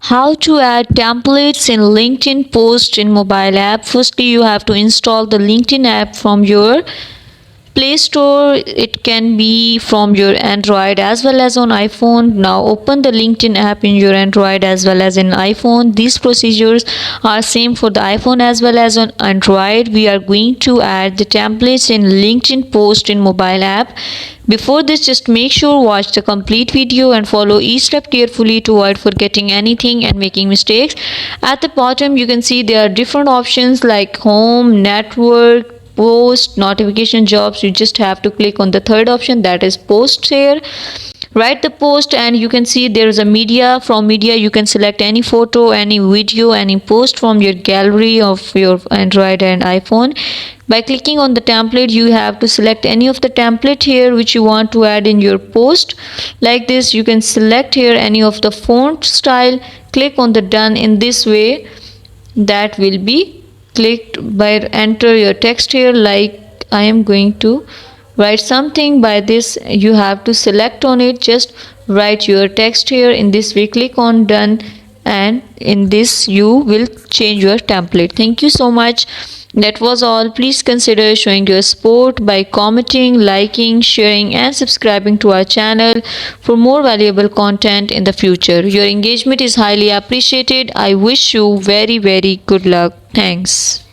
How to add templates in LinkedIn post in mobile app. Firstly, you have to install the LinkedIn app from your Play Store. It can be from your Android as well as on iPhone. Now open the LinkedIn app in your Android as well as in iPhone. These procedures are same for the iPhone as well as on Android. We are going to add the templates in LinkedIn post in mobile app. Before this, just make sure watch the complete video and follow each step carefully to avoid forgetting anything and making mistakes. At the bottom you can see there are different options like home, network, post, notification, jobs. You just have to click on the third option, that is post here. Write the post and you can see there is a media. From media you can select any photo, any video, any post from your gallery of your Android and iPhone. By clicking on the template you have to select any of the template here which you want to add in your post. Like this, you can select here any of the font style, click on the done. In this way that will be clicked. By enter your text here, like I am going to write something. By this you have to select on it, just write your text here. In this way click on done, and in this you will change your template. Thank you so much. That was all. Please consider showing your support by commenting, liking, sharing and subscribing to our channel for more valuable content in the future. Your engagement is highly appreciated. I wish you very good luck. Thanks.